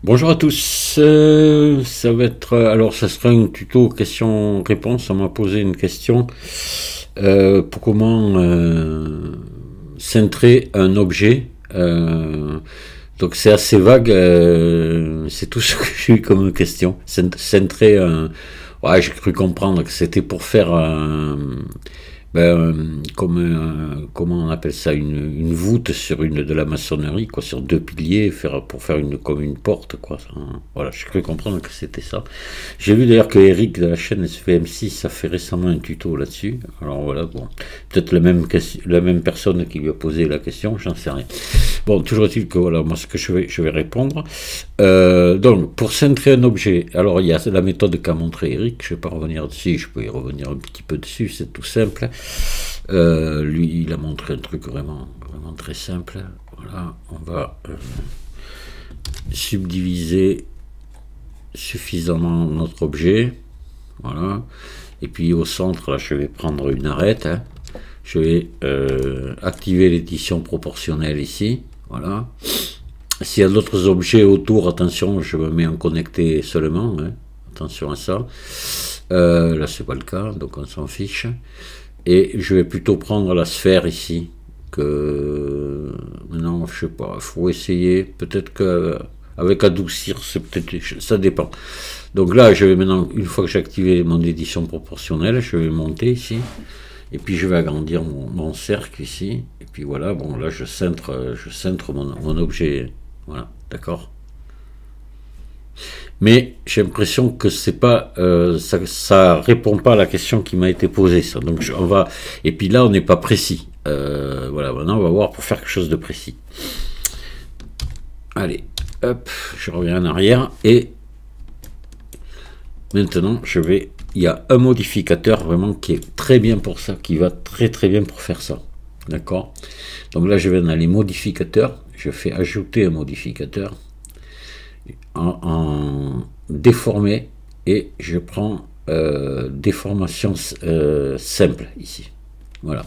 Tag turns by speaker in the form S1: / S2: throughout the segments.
S1: Bonjour à tous, ça va être, alors ça sera un tuto questions-réponses. On m'a posé une question pour comment centrer un objet. Donc c'est assez vague, c'est tout ce que j'ai eu comme question. Centrer un... Ouais, j'ai cru comprendre que c'était pour faire un... comme comment on appelle ça, une voûte sur une de la maçonnerie, quoi, sur deux piliers, pour faire une comme une porte, quoi. Voilà, j'ai cru comprendre que c'était ça. J'ai vu d'ailleurs que Eric de la chaîne SVM6 a fait récemment un tuto là-dessus. Alors voilà, bon, peut-être la même personne qui lui a posé la question, j'en sais rien. Bon, toujours est-il que voilà, moi ce que je vais répondre. Donc, pour centrer un objet, alors il y a la méthode qu'a montré Eric, je ne vais pas revenir dessus, je peux y revenir un petit peu dessus, c'est tout simple. Lui, il a montré un truc vraiment, vraiment très simple. Voilà, on va subdiviser suffisamment notre objet. Voilà. Et puis au centre, là, je vais prendre une arête. Hein. Je vais activer l'édition proportionnelle ici. Voilà. S'il y a d'autres objets autour, attention, je me mets en connecté seulement. Hein. Attention à ça. Là, c'est pas le cas, donc on s'en fiche. Et je vais plutôt prendre la sphère ici. Que maintenant, je sais pas, il faut essayer. Peut-être que avec adoucir, c'est peut-être, ça dépend. Donc là, je vais maintenant, une fois que j'ai activé mon édition proportionnelle, je vais monter ici. Et puis je vais agrandir mon cercle ici. Et puis voilà, bon là je centre mon objet. Voilà, d'accord. Mais j'ai l'impression que c'est pas, ça répond pas à la question qui m'a été posée. Ça. Donc on va, et puis là on n'est pas précis. Voilà, maintenant on va voir pour faire quelque chose de précis. Allez, hop, je reviens en arrière et maintenant il y a un modificateur vraiment qui est très bien pour ça, qui va très très bien pour faire ça. D'accord. Donc là je vais dans les modificateurs, je fais ajouter un modificateur. En déformé et je prends déformation simple ici. Voilà.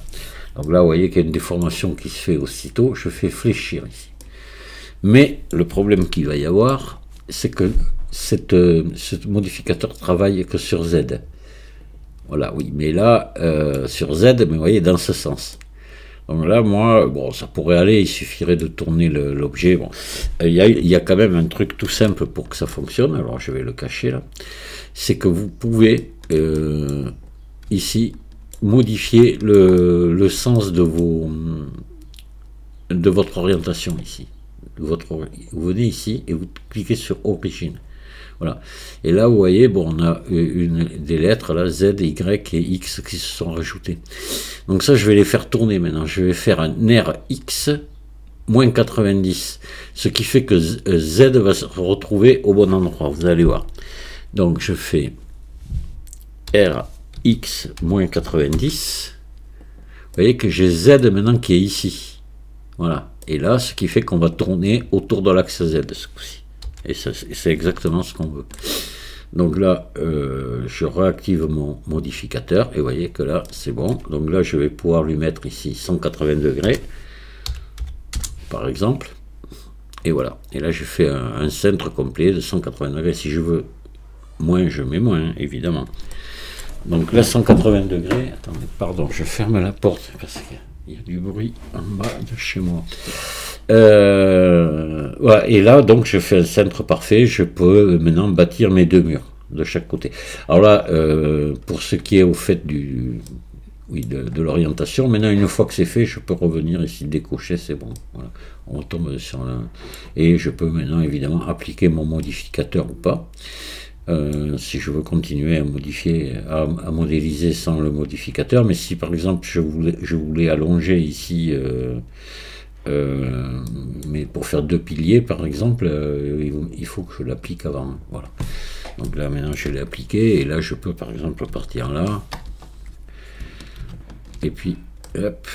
S1: Donc là, vous voyez qu'il y a une déformation qui se fait aussitôt. Je fais fléchir ici. Mais le problème qu'il va y avoir, c'est que ce modificateur travaille que sur Z. Voilà, oui. Mais là, sur Z, mais vous voyez, dans ce sens. Donc là, moi, bon, ça pourrait aller, il suffirait de tourner l'objet. Bon, il y a quand même un truc tout simple pour que ça fonctionne, alors je vais le cacher là. C'est que vous pouvez, ici, modifier le sens de votre orientation ici. Vous venez ici et vous cliquez sur Origine. Voilà. Et là, vous voyez, bon, on a des lettres, là, Z, Y et X qui se sont rajoutées. Donc ça, je vais les faire tourner maintenant. Je vais faire un RX moins 90. Ce qui fait que Z va se retrouver au bon endroit. Vous allez voir. Donc je fais RX moins 90. Vous voyez que j'ai Z maintenant qui est ici. Voilà. Et là, ce qui fait qu'on va tourner autour de l'axe Z ce coup-ci. Et c'est exactement ce qu'on veut. Donc là, je réactive mon modificateur. Et vous voyez que là, c'est bon. Donc là, je vais pouvoir lui mettre ici 180 degrés. Par exemple. Et voilà. Et là, je fais un centre complet de 180 degrés. Si je veux moins, je mets moins, évidemment. Donc là, 180 degrés. Attendez, pardon, je ferme la porte parce qu'il y a du bruit en bas de chez moi. Voilà, et là donc je fais un centre parfait, je peux maintenant bâtir mes deux murs de chaque côté. Alors là, pour ce qui est au fait de l'orientation, maintenant une fois que c'est fait, je peux revenir ici, décocher, c'est bon. Voilà. On tombe sur et je peux maintenant évidemment appliquer mon modificateur ou pas. Si je veux continuer à modifier, à modéliser sans le modificateur, mais si par exemple je voulais allonger ici mais pour faire deux piliers par exemple, il faut que je l'applique avant. Voilà. Donc là maintenant je l'ai appliqué et là je peux par exemple partir là et puis hop,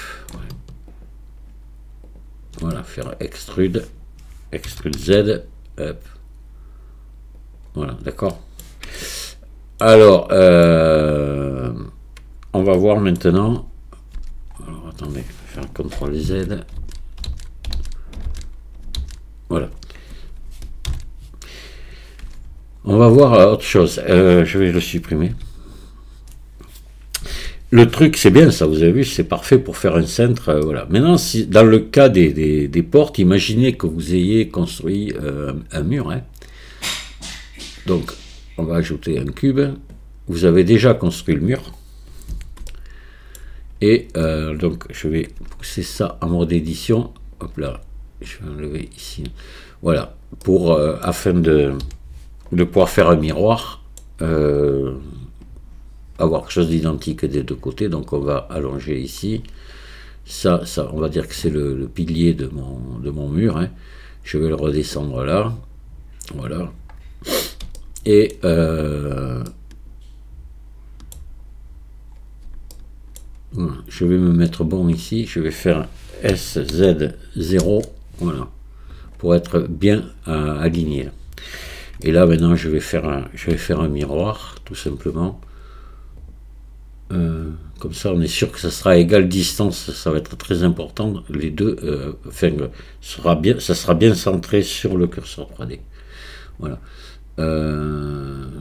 S1: voilà, faire extrude Z, hop, voilà, d'accord. Alors on va voir maintenant. Alors attendez, faire CTRL Z. Voilà. On va voir autre chose. Je vais le supprimer. Le truc, c'est bien ça, vous avez vu, c'est parfait pour faire un cintre. Voilà. Maintenant, si, dans le cas des portes, imaginez que vous ayez construit un mur. Hein. Donc, on va ajouter un cube. Vous avez déjà construit le mur. Et donc, je vais pousser ça en mode édition. Hop là, je vais enlever ici. Voilà, pour afin de pouvoir faire un miroir. Avoir quelque chose d'identique des deux côtés, donc on va allonger ici. Ça, on va dire que c'est le pilier de mon mur. Hein. Je vais le redescendre là. Voilà. Et je vais me mettre bon ici. Je vais faire SZ0. Voilà. Pour être bien aligné. Et là, maintenant, je vais faire un miroir, tout simplement. Comme ça on est sûr que ça sera à égale distance, ça va être très important, les deux, ça sera bien centré sur le curseur 3D. Voilà.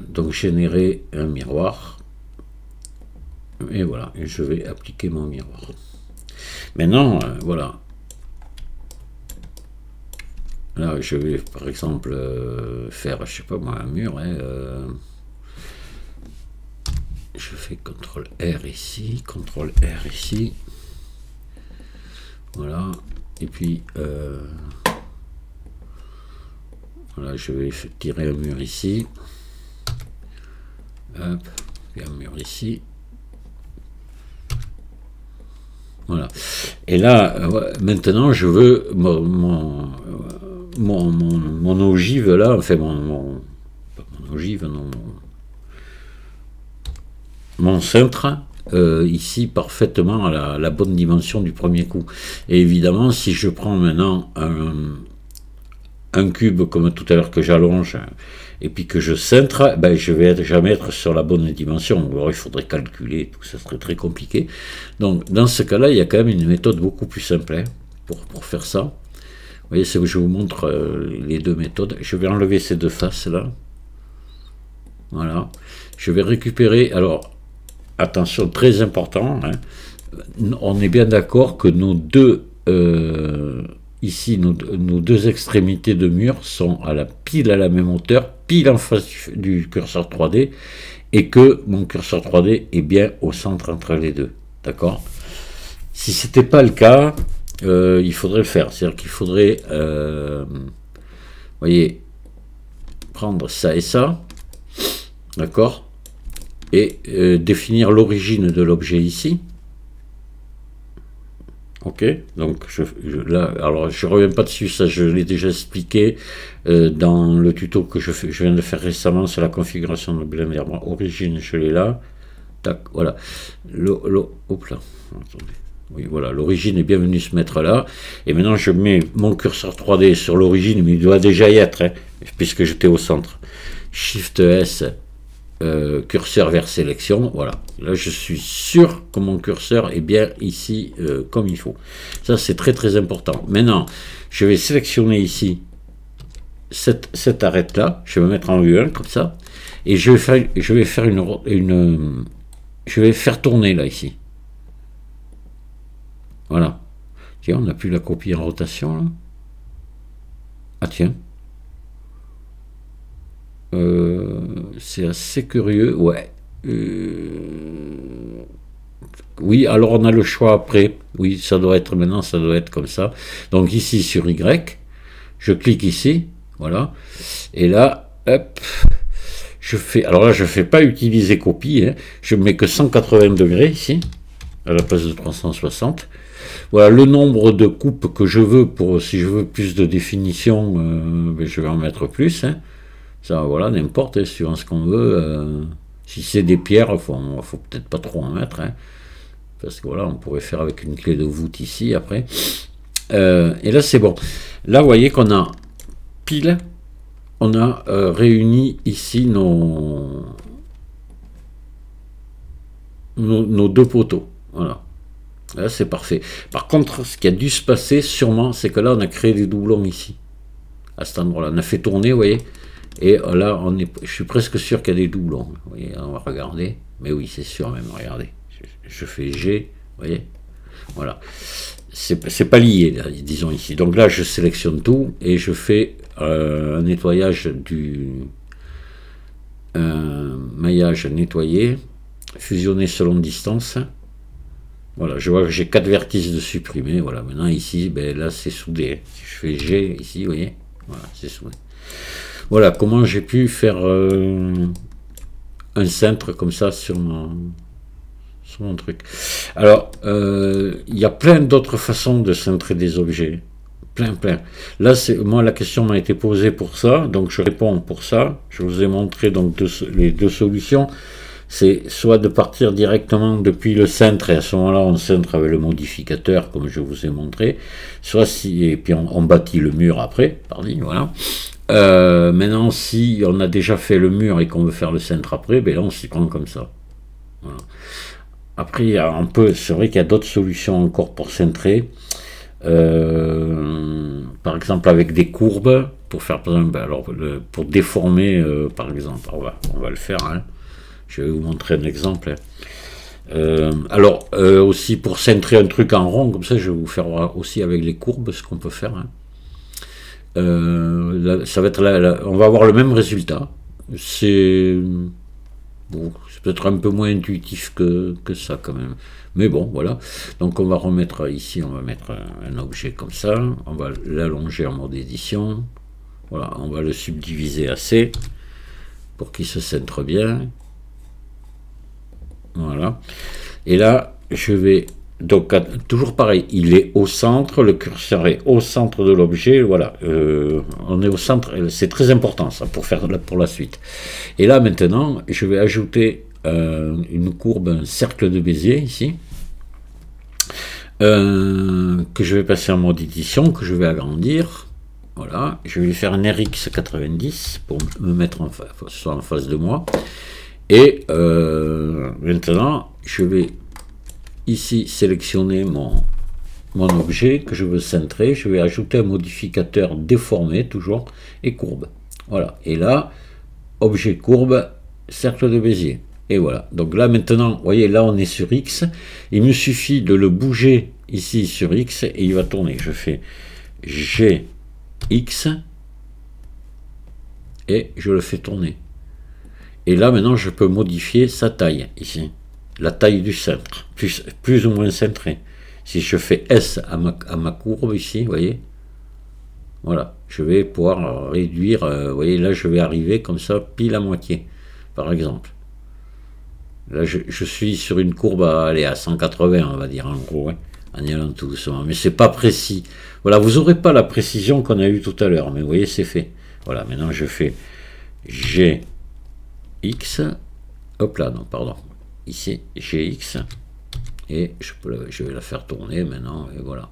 S1: Donc générer un miroir, et voilà, et je vais appliquer mon miroir. Maintenant, voilà. Là, je vais par exemple faire, je sais pas moi, un mur, hein, je fais CTRL R ici, CTRL R ici. Voilà. Et puis, voilà, je vais tirer un mur ici. Hop, puis un mur ici. Voilà. Et là, maintenant, je veux mon ogive là, enfin mon ogive, non, mon cintre ici parfaitement à la bonne dimension du premier coup. Et évidemment, si je prends maintenant un cube comme tout à l'heure que j'allonge et puis que je cintre, ben, je vais jamais être sur la bonne dimension. Alors il faudrait calculer, tout ça serait très compliqué. Donc dans ce cas-là, il y a quand même une méthode beaucoup plus simple hein, pour faire ça. Vous voyez, je vous montre les deux méthodes. Je vais enlever ces deux faces là. Voilà. Je vais récupérer, alors attention, très important, hein, on est bien d'accord que nos deux, ici, nos deux extrémités de mur sont pile à la même hauteur, pile en face du curseur 3D, et que mon curseur 3D est bien au centre entre les deux. D'accord? Si ce n'était pas le cas, il faudrait le faire. C'est-à-dire qu'il faudrait, voyez, prendre ça et ça, d'accord? Et définir l'origine de l'objet ici. Ok, donc là, alors je reviens pas dessus, ça je l'ai déjà expliqué dans le tuto que je viens de faire récemment sur la configuration de Blender. Origine, je l'ai là. Tac, voilà. Hop là. Attendez. Oui, voilà, l'origine est bien venue se mettre là. Et maintenant, je mets mon curseur 3D sur l'origine, mais il doit déjà y être, hein, puisque j'étais au centre. Shift S. Curseur vers sélection, voilà. Là, je suis sûr que mon curseur est bien ici comme il faut. Ça, c'est très très important. Maintenant, je vais sélectionner ici cette arête-là. Je vais me mettre en U1 comme ça. Et je vais faire tourner là, ici. Voilà. Tiens, on n'a plus la copie en rotation, là. Ah, tiens. C'est assez curieux, ouais. Oui, alors on a le choix après. Oui, ça doit être maintenant, ça doit être comme ça. Donc ici sur Y, je clique ici, voilà. Et là, hop, je fais. Alors là, je fais pas utiliser copie. Hein, je mets que 180 degrés ici, à la place de 360. Voilà le nombre de coupes que je veux pour. Si je veux plus de définition, ben, je vais en mettre plus. Hein. Ça, voilà, n'importe, suivant ce qu'on veut. Si c'est des pierres, faut peut-être pas trop en mettre. Hein, parce que voilà, on pourrait faire avec une clé de voûte ici, après. Et là, c'est bon. Là, vous voyez qu'on a pile, on a réuni ici nos deux poteaux. Voilà. Là, c'est parfait. Par contre, ce qui a dû se passer, sûrement, c'est que là, on a créé des doublons ici. À cet endroit-là. On a fait tourner, vous voyez. Et là, je suis presque sûr qu'il y a des doublons. Vous voyez, on va regarder. Mais oui, c'est sûr même, regardez. Je fais G, vous voyez. Voilà. C'est pas lié, là, disons ici. Donc là, je sélectionne tout et je fais un nettoyage du maillage nettoyé, fusionné selon distance. Voilà, je vois que j'ai 4 vertices de supprimés. Voilà, maintenant ici, ben, là c'est soudé. Si je fais G ici, vous voyez, voilà, c'est soudé. Voilà comment j'ai pu faire un cintre comme ça sur mon truc. Alors, il y a plein d'autres façons de cintrer des objets. Plein. Là, moi, la question m'a été posée pour ça, donc je réponds pour ça. Je vous ai montré donc les deux solutions. C'est soit de partir directement depuis le cintre, et à ce moment-là, on cintre avec le modificateur, comme je vous ai montré. Soit et puis on bâtit le mur après, voilà. Maintenant, si on a déjà fait le mur et qu'on veut faire le cintre après, ben là, on s'y prend comme ça. Voilà. Après, c'est vrai qu'il y a d'autres solutions encore pour cintrer. Par exemple avec des courbes pour faire par exemple, pour déformer par exemple, on va le faire, hein. Je vais vous montrer un exemple, hein. Aussi pour centrer un truc en rond comme ça, je vais vous faire aussi avec les courbes ce qu'on peut faire, hein. Là, ça va être on va avoir le même résultat. C'est peut-être un peu moins intuitif que ça quand même. Mais bon, voilà. Donc on va remettre ici, on va mettre un objet comme ça. On va l'allonger en mode édition. Voilà, on va le subdiviser assez pour qu'il se centre bien. Voilà. Et là, je vais... Donc, toujours pareil, il est au centre, le curseur est au centre de l'objet, voilà, on est au centre, c'est très important ça, pour la suite. Et là, maintenant, je vais ajouter une courbe, un cercle de Bézier, ici, que je vais passer en mode édition, que je vais agrandir, voilà, je vais lui faire un RX90 pour me mettre en face de moi, et maintenant, je vais ici sélectionner mon objet que je veux centrer, je vais ajouter un modificateur déformé toujours et courbe. Voilà, et là, objet courbe, cercle de Bézier. Et voilà, donc là maintenant, vous voyez, là on est sur X, il me suffit de le bouger ici sur X et il va tourner. Je fais GX et je le fais tourner. Et là maintenant je peux modifier sa taille ici. La taille du centre, plus ou moins centré. Si je fais S à ma courbe ici, vous voyez, voilà, je vais pouvoir réduire, vous voyez, là je vais arriver comme ça, pile à moitié, par exemple. Là je suis sur une courbe à 180, on va dire, en gros, hein, en y allant tout doucement, mais c'est pas précis. Voilà, vous n'aurez pas la précision qu'on a eue tout à l'heure, mais vous voyez, c'est fait. Voilà, maintenant je fais GX, hop là, non, pardon. Ici GX et je vais la faire tourner maintenant et voilà,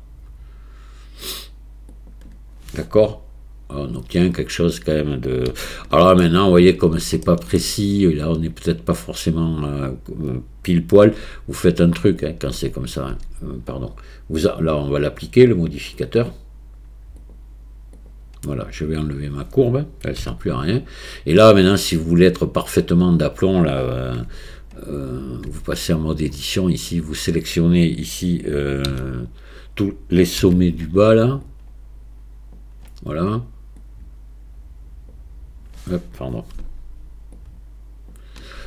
S1: d'accord, on obtient quelque chose quand même de... Alors maintenant vous voyez comme c'est pas précis, là on n'est peut-être pas forcément pile poil, vous faites un truc, hein, quand c'est comme ça, hein, pardon, là on va l'appliquer le modificateur. Voilà, je vais enlever ma courbe, elle ne sert plus à rien, et là maintenant si vous voulez être parfaitement d'aplomb là, vous passez en mode édition, ici vous sélectionnez ici tous les sommets du bas là, voilà, hop, pardon,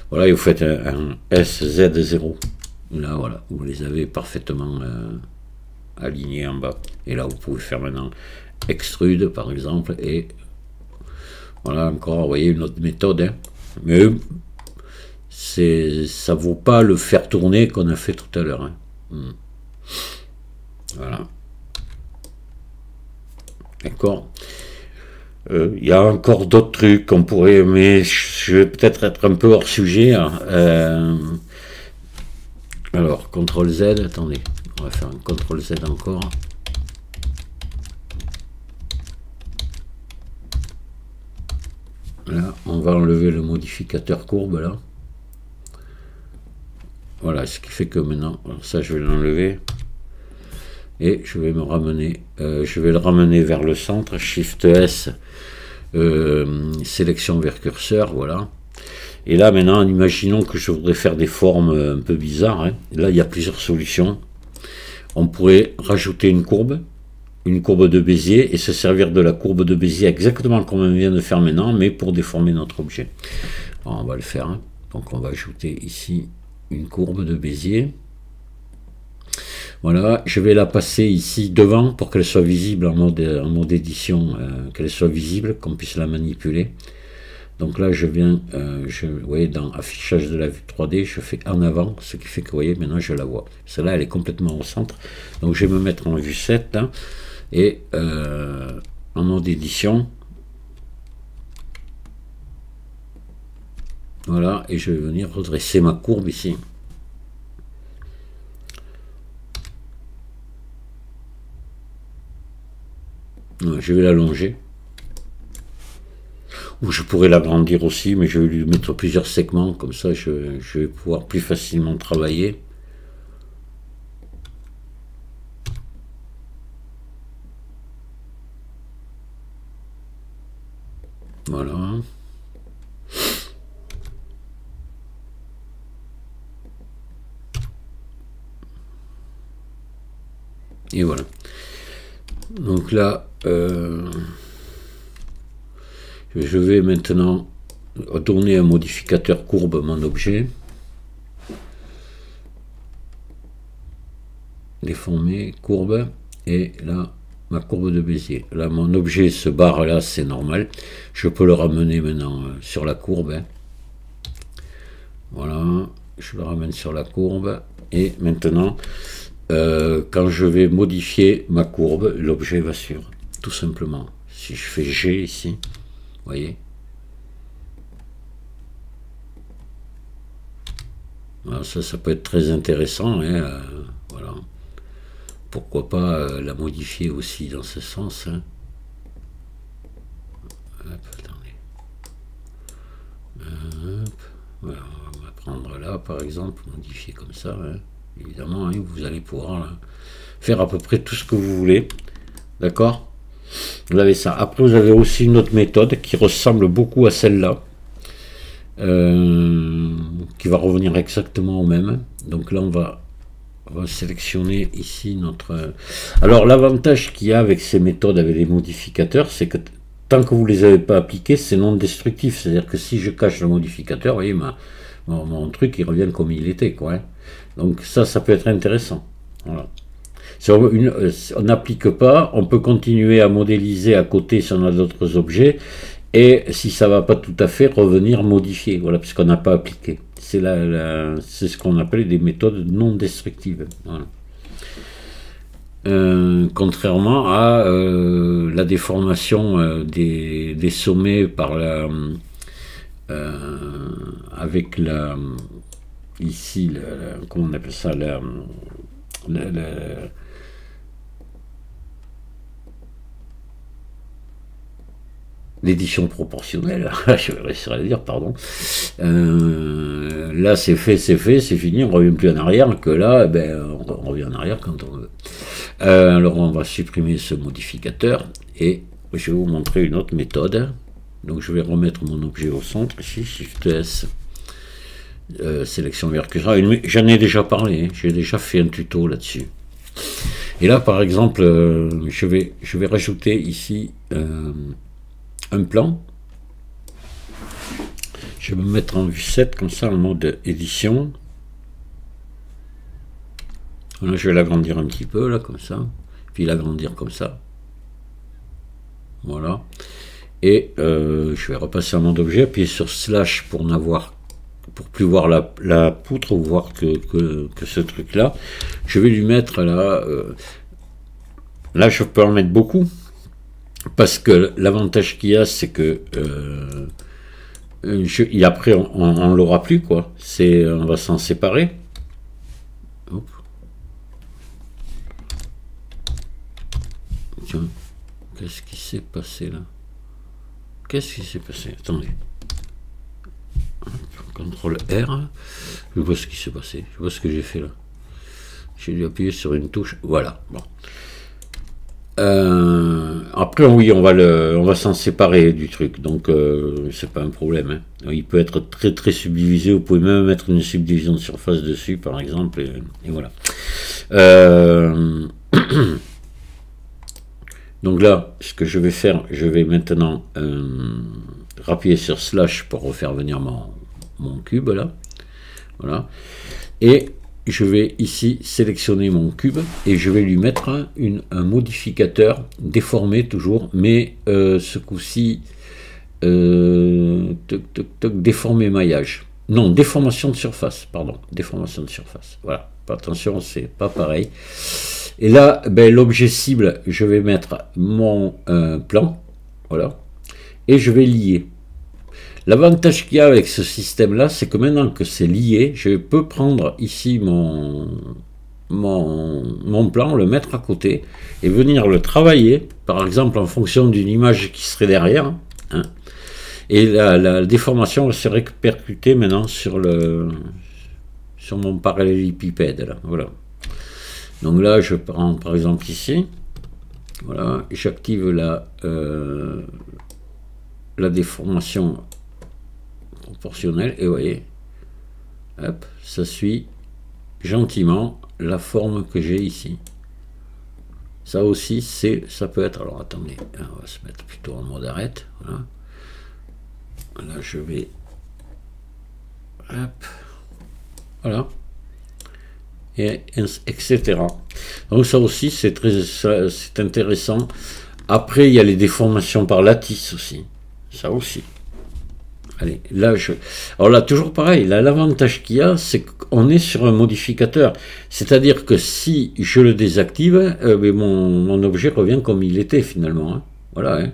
S1: voilà, et vous faites un SZ0, là voilà, vous les avez parfaitement alignés en bas, et là vous pouvez faire maintenant extrude par exemple, et voilà encore, vous voyez une autre méthode, hein, mais ça vaut pas le faire tourner qu'on a fait tout à l'heure, hein. Voilà, d'accord. Il y a encore d'autres trucs qu'on pourrait, mais je vais peut-être être un peu hors sujet, hein. Alors CTRL Z, attendez, on va faire un CTRL Z encore. Là on va enlever le modificateur courbe là. Voilà, ce qui fait que maintenant, ça je vais l'enlever et je vais me ramener, je vais le ramener vers le centre, Shift S, sélection vers curseur, voilà. Et là maintenant, imaginons que je voudrais faire des formes un peu bizarres, hein. Là il y a plusieurs solutions. On pourrait rajouter une courbe de Bézier, et se servir de la courbe de Bézier exactement comme on vient de faire maintenant, mais pour déformer notre objet. Alors, on va le faire, hein. Donc on va ajouter ici une courbe de Bézier. Voilà, je vais la passer ici devant pour qu'elle soit visible en mode édition, qu'elle soit visible, qu'on puisse la manipuler. Donc là, je viens, vous voyez, dans affichage de la vue 3D, je fais en avant, ce qui fait que, vous voyez, maintenant je la vois. Celle-là, elle est complètement au centre. Donc je vais me mettre en vue 7, hein, et en mode édition. Voilà, et je vais venir redresser ma courbe ici. Je vais l'allonger. Ou je pourrais l'agrandir aussi, mais je vais lui mettre plusieurs segments, comme ça je vais pouvoir plus facilement travailler. Voilà. Et voilà. Donc là, je vais maintenant donner un modificateur courbe à mon objet. Déformer, courbe, et là, ma courbe de Bézier. Là, mon objet se barre là, c'est normal. Je peux le ramener maintenant sur la courbe, hein. Voilà, je le ramène sur la courbe, et maintenant, quand je vais modifier ma courbe, l'objet va suivre, tout simplement. Si je fais G ici, vous voyez, voilà, ça peut être très intéressant, hein, voilà. Pourquoi pas la modifier aussi dans ce sens, hein. Hop, attendez. Hop, voilà, on va prendre là par exemple, modifier comme ça, hein. Évidemment, hein, vous allez pouvoir là, faire à peu près tout ce que vous voulez, d'accord. Vous avez ça. Après, vous avez aussi une autre méthode qui ressemble beaucoup à celle-là, qui va revenir exactement au même. Donc là, on va sélectionner ici notre... Alors, l'avantage qu'il y a avec ces méthodes, avec les modificateurs, c'est que tant que vous ne les avez pas appliqués, c'est non destructif. C'est-à-dire que si je cache le modificateur, vous voyez, mon truc, il revient comme il était, quoi, hein. Donc ça peut être intéressant. Voilà. Si on n'applique pas, on peut continuer à modéliser à côté si on a d'autres objets, et si ça ne va pas tout à fait, revenir modifier, voilà, puisqu'on n'a pas appliqué. C'est ce qu'on appelle des méthodes non destructives. Voilà. Contrairement à la déformation des sommets par avec la... Ici, comment on appelle ça, l'édition proportionnelle, je vais réussir à le dire, pardon. Là, c'est fait, c'est fini, on ne revient plus en arrière, que là, on revient en arrière quand on veut. Alors, on va supprimer ce modificateur, et je vais vous montrer une autre méthode. Donc, je vais remettre mon objet au centre, ici, Shift S. Sélection vers curseur. J'en ai déjà parlé, hein, j'ai déjà fait un tuto là-dessus. Et là, par exemple, je vais rajouter ici un plan. Je vais me mettre en vue 7, comme ça, en mode édition. Voilà, je vais l'agrandir un petit peu, là, comme ça. Puis l'agrandir comme ça. Voilà. Et je vais repasser en mode objet, appuyer sur slash pour n'avoir pour plus voir la poutre ou voir que ce truc là. Je vais lui mettre là, là je peux en mettre beaucoup, parce que l'avantage qu'il y a, c'est que après on l'aura plus, quoi. On va s'en séparer. Hop. Tiens, qu'est-ce qui s'est passé là? Qu'est-ce qui s'est passé? Attendez. CTRL R, je vois ce qui s'est passé, je vois ce que j'ai fait là. J'ai dû appuyer sur une touche, voilà. Bon. Après, oui, on va s'en séparer du truc, donc c'est pas un problème. Hein. Il peut être très très subdivisé. Vous pouvez même mettre une subdivision de surface dessus, par exemple, et voilà. Donc là, ce que je vais faire, je vais maintenant appuyer sur slash pour refaire venir mon cube là. Voilà. Et je vais ici sélectionner mon cube et je vais lui mettre un modificateur déformé toujours, mais ce coup-ci déformé maillage. Non, déformation de surface, pardon, déformation de surface. Voilà, attention, c'est pas pareil. Et là, ben, l'objet cible, je vais mettre mon plan, voilà, et je vais lier. L'avantage qu'il y a avec ce système-là, c'est que maintenant que c'est lié, je peux prendre ici mon plan, le mettre à côté et venir le travailler, par exemple en fonction d'une image qui serait derrière. Hein, et la déformation va se répercuter maintenant sur mon parallélépipède. Là, voilà. Donc là, je prends par exemple ici, voilà, j'active la déformation proportionnelle et vous voyez, hop, ça suit gentiment la forme que j'ai ici. Ça aussi, ça peut être, alors attendez, on va se mettre plutôt en mode arrête, voilà. Là, je vais, hop, voilà, et etc. Donc ça aussi, c'est intéressant. Après, il y a les déformations par lattice aussi, ça aussi. Allez, là, alors là, toujours pareil, là, l'avantage qu'il y a, c'est qu'on est sur un modificateur. C'est-à-dire que si je le désactive, mon objet revient comme il était finalement. Hein. Voilà, hein.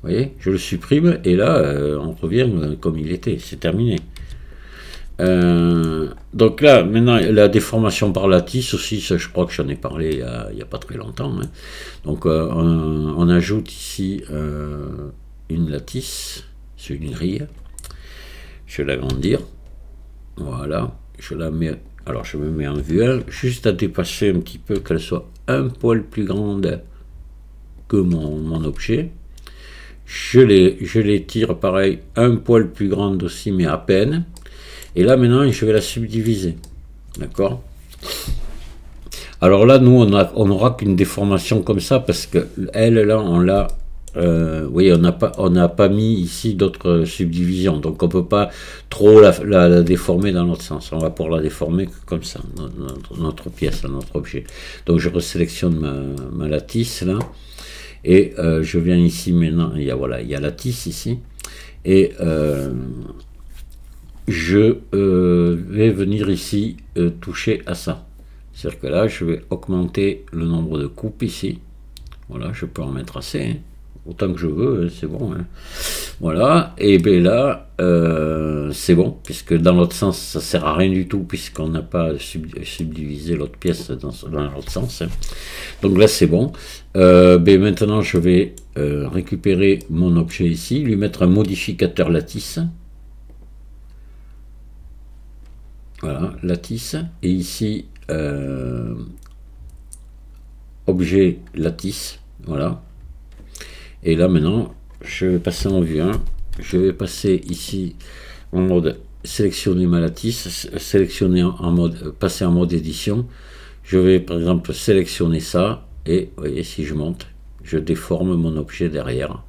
S1: Vous voyez, je le supprime et là, on revient comme il était. C'est terminé. Donc là, maintenant, la déformation par lattice aussi, ça, je crois que j'en ai parlé il n'y a pas très longtemps. Hein. Donc, on ajoute ici une lattice. C'est une grille, je vais l'agrandir, voilà, je la mets, alors je me mets en vue 1, juste à dépasser un petit peu, qu'elle soit un poil plus grande que mon objet, je l'étire pareil, un poil plus grande aussi, mais à peine, et là maintenant je vais la subdiviser, d'accord. Alors là, nous, on n'aura qu'une déformation comme ça, parce que elle, là, on l'a... oui, on n'a pas mis ici d'autres subdivisions, donc on peut pas trop la déformer dans l'autre sens. On va pouvoir la déformer comme ça, notre pièce, notre objet. Donc je resélectionne ma lattice là, et je viens ici maintenant. Il y a lattice ici, et je vais venir ici toucher à ça. C'est-à-dire que là, je vais augmenter le nombre de coupes ici. Voilà, je peux en mettre assez. Hein. Autant que je veux, c'est bon. Hein. Voilà, et bien là, c'est bon, puisque dans l'autre sens, ça sert à rien du tout, puisqu'on n'a pas subdivisé l'autre pièce dans l'autre sens. Hein. Donc là, c'est bon. Ben maintenant, je vais récupérer mon objet ici, lui mettre un modificateur lattice. Voilà, lattice. Et ici, objet lattice. Voilà. Et là maintenant, je vais passer en vue 1, je vais passer ici en mode sélectionner ma lattice, sélectionner en mode, passer en mode édition. Je vais par exemple sélectionner ça, et vous voyez, si je monte, je déforme mon objet derrière.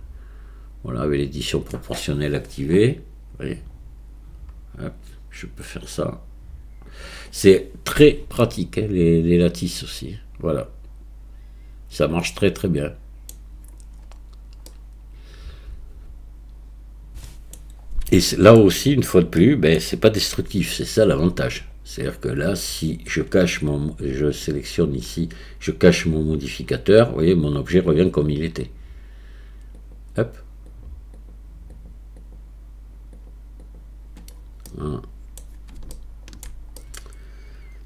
S1: Voilà, avec l'édition proportionnelle activée. Vous voyez, hop, je peux faire ça. C'est très pratique, hein, les lattices aussi. Voilà, ça marche très très bien. Et là aussi, une fois de plus, ben, c'est pas destructif, c'est ça l'avantage. C'est-à-dire que là, si je cache je sélectionne ici, je cache mon modificateur, vous voyez, mon objet revient comme il était. Hop.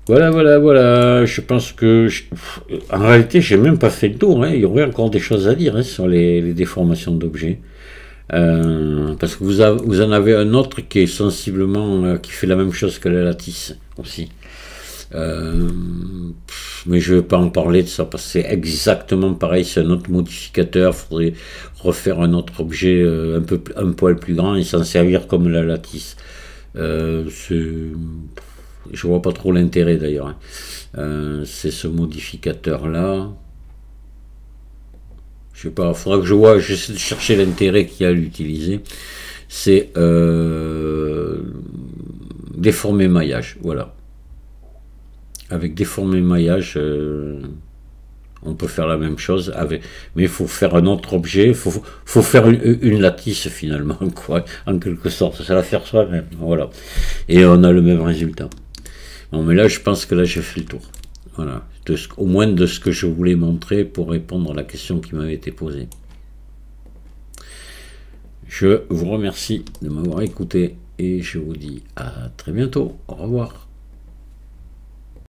S1: Voilà. Je pense que, en réalité, j'ai même pas fait le tour. Hein. Il y aurait encore des choses à dire hein, sur les déformations d'objets. Parce que vous en avez un autre qui est sensiblement qui fait la même chose que la lattice aussi. Mais je ne vais pas en parler de ça parce que c'est exactement pareil, c'est un autre modificateur, il faudrait refaire un autre objet un poil plus grand et s'en servir comme la lattice. Je vois pas trop l'intérêt d'ailleurs, hein. C'est ce modificateur là. Je sais pas, il faudra que je vois, j'essaie de chercher l'intérêt qu'il y a à l'utiliser. C'est déformer maillage, voilà. Avec déformer maillage, on peut faire la même chose, mais il faut faire un autre objet, faut faire une lattice finalement, quoi, en quelque sorte, c'est la faire soi-même, voilà. Et on a le même résultat. Bon, mais là, je pense que là, j'ai fait le tour. Voilà, au moins de ce que je voulais montrer pour répondre à la question qui m'avait été posée. Je vous remercie de m'avoir écouté et je vous dis à très bientôt. Au revoir.